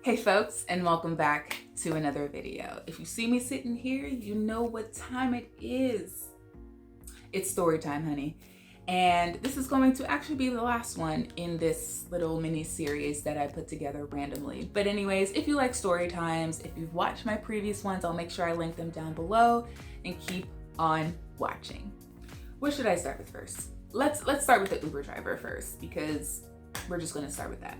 Hey folks, and welcome back to another video. If you see me sitting here, you know what time it is. It's story time, honey. And this is going to actually be the last one in this little mini series that I put together randomly. But anyways, if you like story times, if you've watched my previous ones, I'll make sure I link them down below and keep on watching. What should I start with first? Let's start with the Uber driver first, because we're just gonna start with that.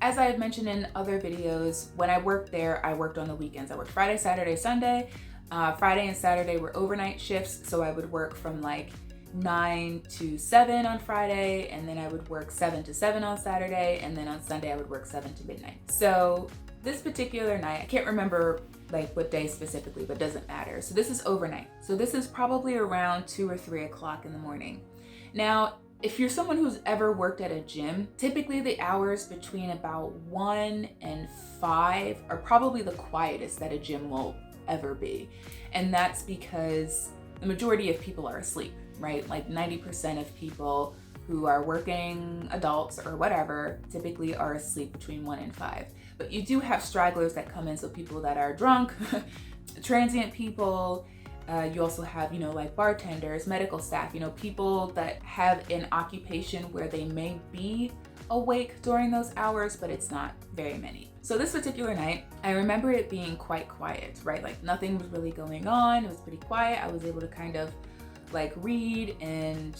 As I had mentioned in other videos, when I worked there, I worked on the weekends. I worked Friday, Saturday, Sunday. Friday and Saturday were overnight shifts, so I would work from like 9 to 7 on Friday, and then I would work 7 to 7 on Saturday, and then on Sunday I would work 7 to midnight. So this particular night, I can't remember like what day specifically, but it doesn't matter. So this is overnight. So this is probably around 2 or 3 o'clock in the morning. Now, if you're someone who's ever worked at a gym, typically the hours between about 1 and 5 are probably the quietest that a gym will ever be. And that's because the majority of people are asleep, right? Like 90% of people who are working adults or whatever typically are asleep between 1 and 5. But you do have stragglers that come in, so people that are drunk, transient people. You also have, like bartenders, medical staff, people that have an occupation where they may be awake during those hours, but it's not very many. So this particular night, I remember it being quite quiet, right? Like nothing was really going on. It was pretty quiet. I was able to kind of like read and,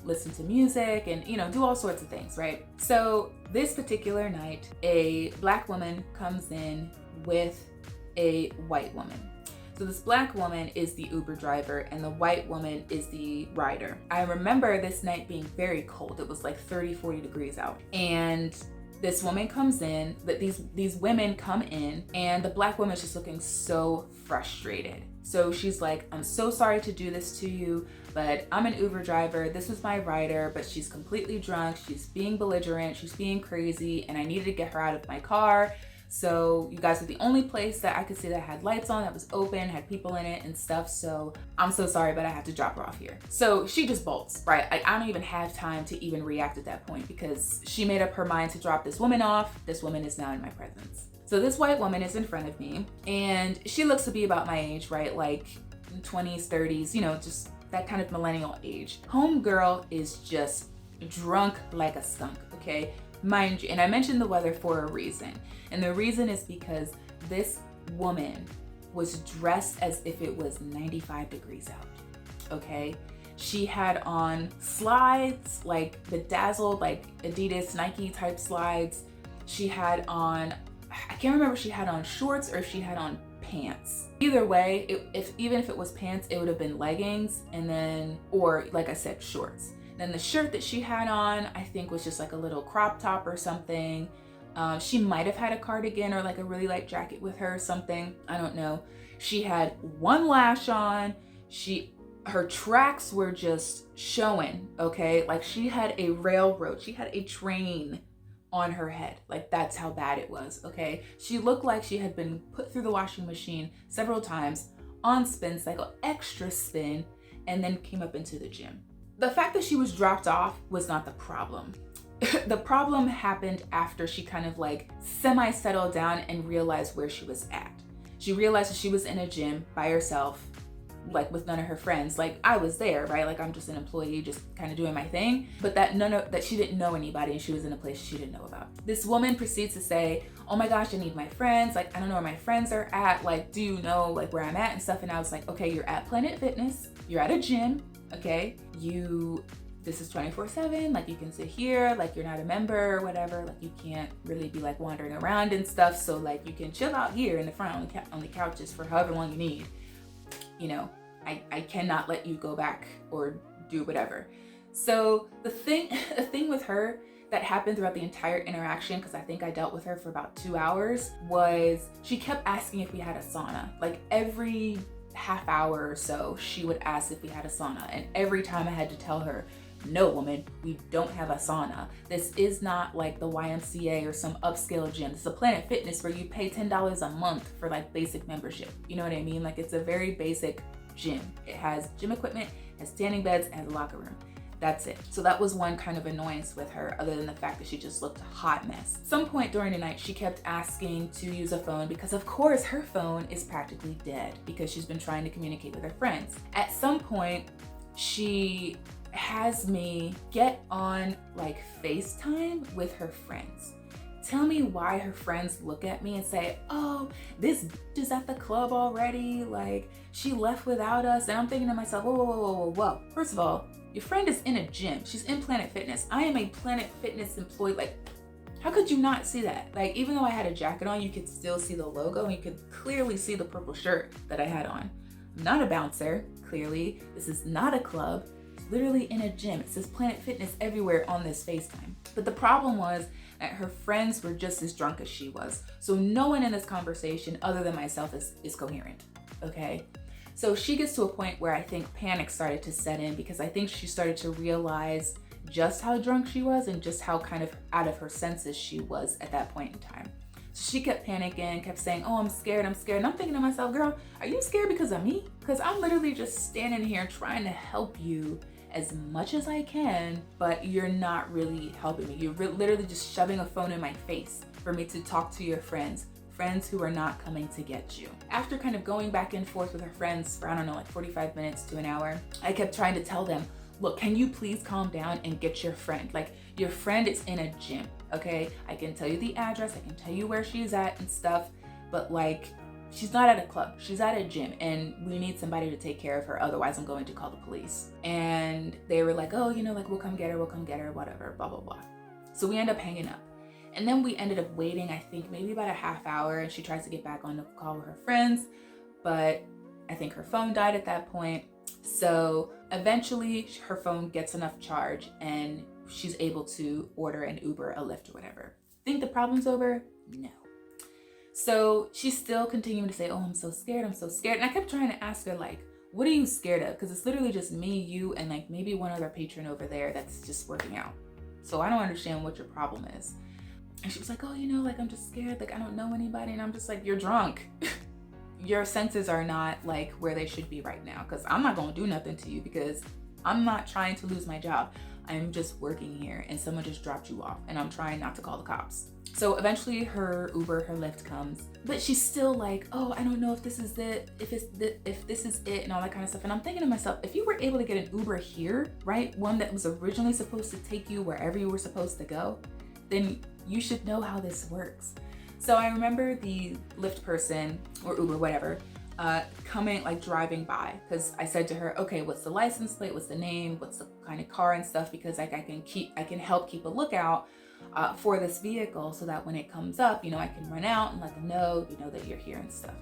listen to music and, do all sorts of things, right? So this particular night, a Black woman comes in with a white woman. So this Black woman is the Uber driver and the white woman is the rider. I remember this night being very cold. It was like 30, 40 degrees out. And this woman comes in, but these women come in, and the Black woman is just looking so frustrated. So she's like, I'm so sorry to do this to you, but I'm an Uber driver. This was my rider, but she's completely drunk. She's being belligerent. She's being crazy, and I needed to get her out of my car. So you guys were the only place that I could see that had lights on, that was open, had people in it and stuff. So I'm so sorry, but I have to drop her off here. So she just bolts, right? I don't even have time to even react at that point, because she made up her mind to drop this woman off. This woman is now in my presence. So this white woman is in front of me, and she looks to be about my age, right? Like 20s, 30s, just that kind of millennial age. Homegirl is just drunk like a skunk, okay? Mind you, and I mentioned the weather for a reason. And the reason is because this woman was dressed as if it was 95 degrees out, okay? She had on slides, like bedazzled, like Adidas, Nike type slides. She had on, I can't remember if she had on shorts or if she had on pants. Either way, even if it was pants, it would have been leggings and then, or like I said, shorts. Then the shirt that she had on, I think was just like a little crop top or something. She might have had a cardigan or like a really light jacket with her or something. I don't know. She had one lash on. Her tracks were just showing, okay? Like she had a railroad. She had a train on her head. Like that's how bad it was, okay? She looked like she had been put through the washing machine several times on spin cycle, extra spin, and then came up into the gym. The fact that she was dropped off was not the problem. The problem happened after she kind of like semi-settled down and realized where she was at. She realized that she was in a gym by herself, like with none of her friends. Like I was there, right? Like I'm just an employee, just kind of doing my thing, but that she didn't know anybody and she was in a place she didn't know about. This woman proceeds to say, oh my gosh, I need my friends. Like, I don't know where my friends are at. Like, do you know like where I'm at and stuff? And I was like, okay, you're at Planet Fitness. You're at a gym. Okay, this is 24/7, like you can sit here, like you're not a member or whatever, like you can't really be like wandering around and stuff, so like you can chill out here in the front on the couches for however long you need. I cannot let you go back or do whatever. So the thing with her that happened throughout the entire interaction, because I think I dealt with her for about 2 hours, was she kept asking if we had a sauna. Like every half hour or so, she would ask if we had a sauna. And every time I had to tell her, no woman, we don't have a sauna. This is not like the YMCA or some upscale gym. This is a Planet Fitness where you pay $10 a month for like basic membership. You know what I mean? Like it's a very basic gym. It has gym equipment, it has standing beds, and a locker room. That's it. So that was one kind of annoyance with her, other than the fact that she just looked a hot mess. At some point during the night, she kept asking to use a phone because of course her phone is practically dead because she's been trying to communicate with her friends. At some point, she has me get on like FaceTime with her friends. Tell me why her friends look at me and say, oh, this bitch is at the club already. Like, she left without us. And I'm thinking to myself, whoa, whoa, whoa, whoa, whoa. First of all, your friend is in a gym. She's in Planet Fitness. I am a Planet Fitness employee. Like, how could you not see that? Like, even though I had a jacket on, you could still see the logo and you could clearly see the purple shirt that I had on. I'm not a bouncer, clearly. This is not a club. It's literally in a gym. It says Planet Fitness everywhere on this FaceTime. But the problem was that her friends were just as drunk as she was. So no one in this conversation other than myself is coherent, okay? So she gets to a point where I think panic started to set in because I think she started to realize just how drunk she was and just how kind of out of her senses she was at that point in time. So she kept panicking, kept saying, oh, I'm scared. And I'm thinking to myself, girl, are you scared because of me? Because I'm literally just standing here trying to help you as much as I can, but you're not really helping me. You're literally just shoving a phone in my face for me to talk to your friends who are not coming to get you. After kind of going back and forth with her friends for, I don't know, like 45 minutes to an hour, I kept trying to tell them, look, can you please calm down and get your friend? Like, your friend is in a gym, okay? I can tell you the address, I can tell you where she's at and stuff, but like, she's not at a club, she's at a gym and we need somebody to take care of her, otherwise I'm going to call the police. And they were like, oh, you know, like we'll come get her, whatever, blah, blah, blah. So we end up hanging up. And then we ended up waiting, I think maybe about a half hour, and she tries to get back on the call with her friends, but I think her phone died at that point. So eventually her phone gets enough charge and she's able to order an Uber, a Lyft, or whatever. Think the problem's over? No. So she's still continuing to say, oh, I'm so scared. And I kept trying to ask her, like, what are you scared of? Because it's literally just me, you, and like maybe one other patron over there that's just working out. So I don't understand what your problem is. And she was like, oh, you know, like I'm just scared. Like I don't know anybody. And I'm just like, you're drunk. Your senses are not like where they should be right now. Because I'm not going to do nothing to you because I'm not trying to lose my job. I'm just working here and someone just dropped you off and I'm trying not to call the cops. So eventually her Uber, her Lyft comes, but she's still like, oh, I don't know if this is it, if this is it and all that kind of stuff. And I'm thinking to myself, if you were able to get an Uber here, right? One that was originally supposed to take you wherever you were supposed to go, then you should know how this works. So I remember the Lyft person or Uber, whatever, coming, like driving by, because I said to her, okay, what's the license plate? What's the name? What's the kind of car and stuff? Because like I can help keep a lookout for this vehicle so that when it comes up, you know, I can run out and let them know, you know, that you're here and stuff.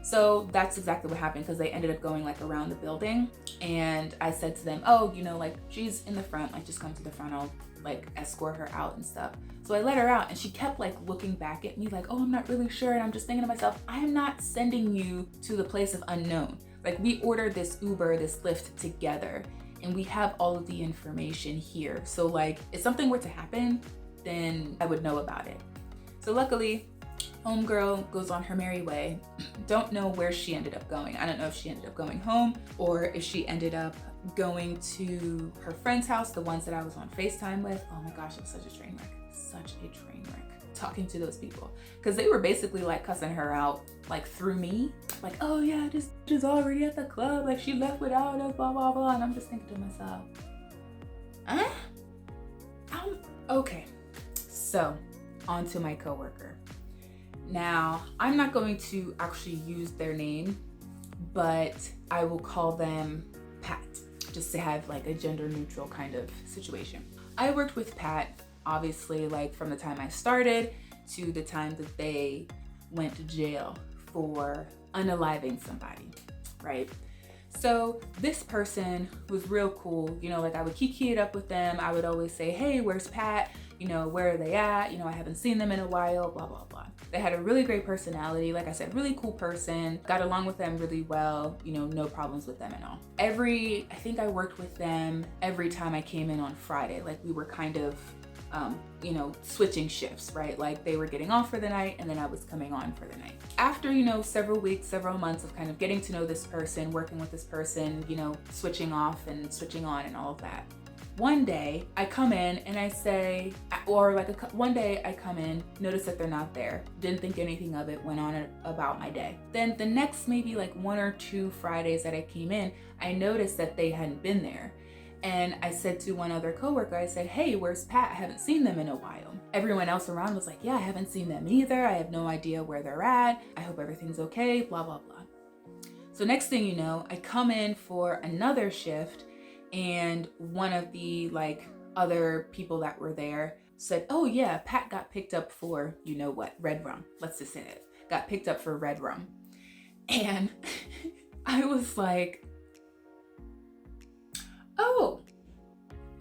So that's exactly what happened because they ended up going like around the building and I said to them, oh, you know, like she's in the front, like just come to the front, I'll like escort her out and stuff. So I let her out and she kept like looking back at me like, oh, I'm not really sure. And I'm just thinking to myself, I am not sending you to the place of unknown. Like we ordered this Uber, this Lyft together and we have all of the information here. So like if something were to happen, then I would know about it. So luckily, homegirl goes on her merry way. Don't know where she ended up going. I don't know if she ended up going home or if she ended up going to her friend's house, the ones that I was on FaceTime with. Oh my gosh, it was such a train wreck. Such a train wreck talking to those people. Because they were basically like cussing her out like through me. Like, oh yeah, this bitch is already at the club. Like she left without us, blah, blah, blah. And I'm just thinking to myself, okay. So on to my coworker. Now, I'm not going to actually use their name, but I will call them Pat, just to have like a gender neutral kind of situation. I worked with Pat, obviously, like from the time I started to the time that they went to jail for unaliving somebody, right? So this person was real cool, you know, like I would kiki it up with them. I would always say, hey, where's Pat? You know, where are they at? You know, I haven't seen them in a while, blah, blah, blah. They had a really great personality. Like I said, really cool person, got along with them really well, you know, no problems with them at all. I think I worked with them every time I came in on Friday. Like we were kind of, you know, switching shifts, right? Like they were getting off for the night and then I was coming on for the night. After, you know, several weeks, several months of kind of getting to know this person, working with this person, you know, switching off and switching on and all of that, one day I come in and I say, or like one day I come in, notice that they're not there, didn't think anything of it, went on about my day. Then the next maybe like 1 or 2 Fridays that I came in, I noticed that they hadn't been there. And I said to one other coworker, I said, hey, where's Pat? I haven't seen them in a while. Everyone else around was like, yeah, I haven't seen them either. I have no idea where they're at. I hope everything's okay, blah, blah, blah. So next thing you know, I come in for another shift, and one of the like other people that were there said, oh yeah, Pat got picked up for, you know what, redrum. Let's just say it. Got picked up for redrum. And I was like, oh,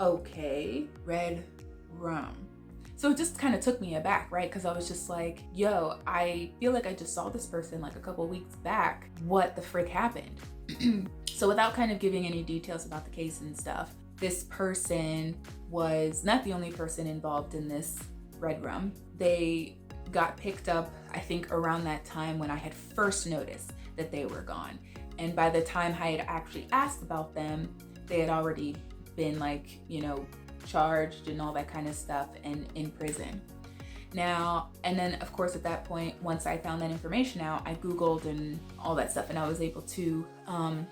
okay, red rum. So it just kind of took me aback, right? Because I was just like, yo, I feel like I just saw this person like a couple weeks back. What the frick happened? So without kind of giving any details about the case and stuff, this person was not the only person involved in this redrum. They got picked up, I think around that time when I had first noticed that they were gone. And by the time I had actually asked about them, they had already been like, you know, charged and all that kind of stuff and in prison. Now, and then of course at that point, once I found that information out, I Googled and all that stuff, and I was able to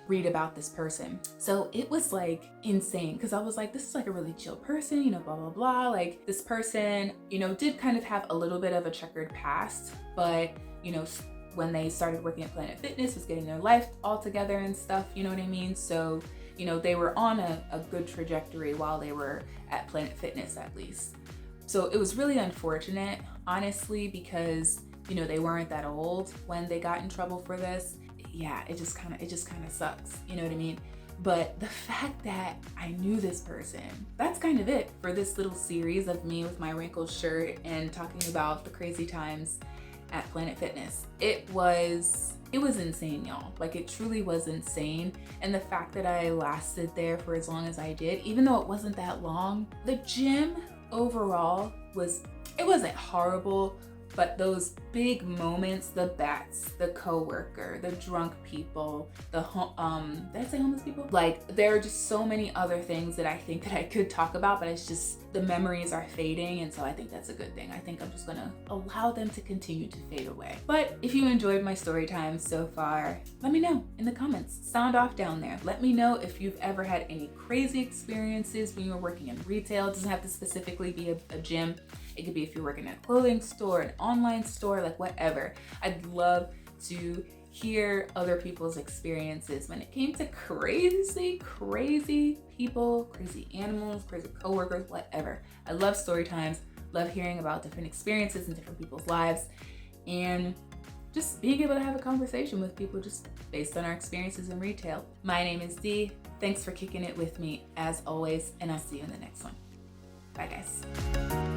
read about this person. So it was like insane, because I was like, this is like a really chill person, you know, blah, blah, blah. Like this person, you know, did kind of have a little bit of a checkered past, but you know, when they started working at Planet Fitness, was getting their life all together and stuff, you know what I mean? So, you know, they were on a good trajectory while they were at Planet Fitness, at least. So it was really unfortunate, honestly, because, you know, they weren't that old when they got in trouble for this. Yeah, it just kind of sucks, you know what I mean? But the fact that I knew this person, that's kind of it for this little series of me with my wrinkled shirt and talking about the crazy times at Planet Fitness. It was insane, y'all. Like, it truly was insane. And the fact that I lasted there for as long as I did, even though it wasn't that long, the gym overall it wasn't horrible, but those big moments, the bats, the coworker, the drunk people, did I say homeless people? Like, there are just so many other things that I think that I could talk about, but it's just the memories are fading, and so I think that's a good thing. I think I'm just gonna allow them to continue to fade away. But if you enjoyed my story time so far, let me know in the comments. Sound off down there. Let me know if you've ever had any crazy experiences when you were working in retail. It doesn't have to specifically be a gym. It could be if you're working at a clothing store, an online store, like whatever. I'd love to hear other people's experiences when it came to crazy people, crazy animals, crazy coworkers, whatever. I love story times, love hearing about different experiences in different people's lives, and just being able to have a conversation with people just based on our experiences in retail. My name is Dee. Thanks for kicking it with me as always, and I'll see you in the next one. Bye guys.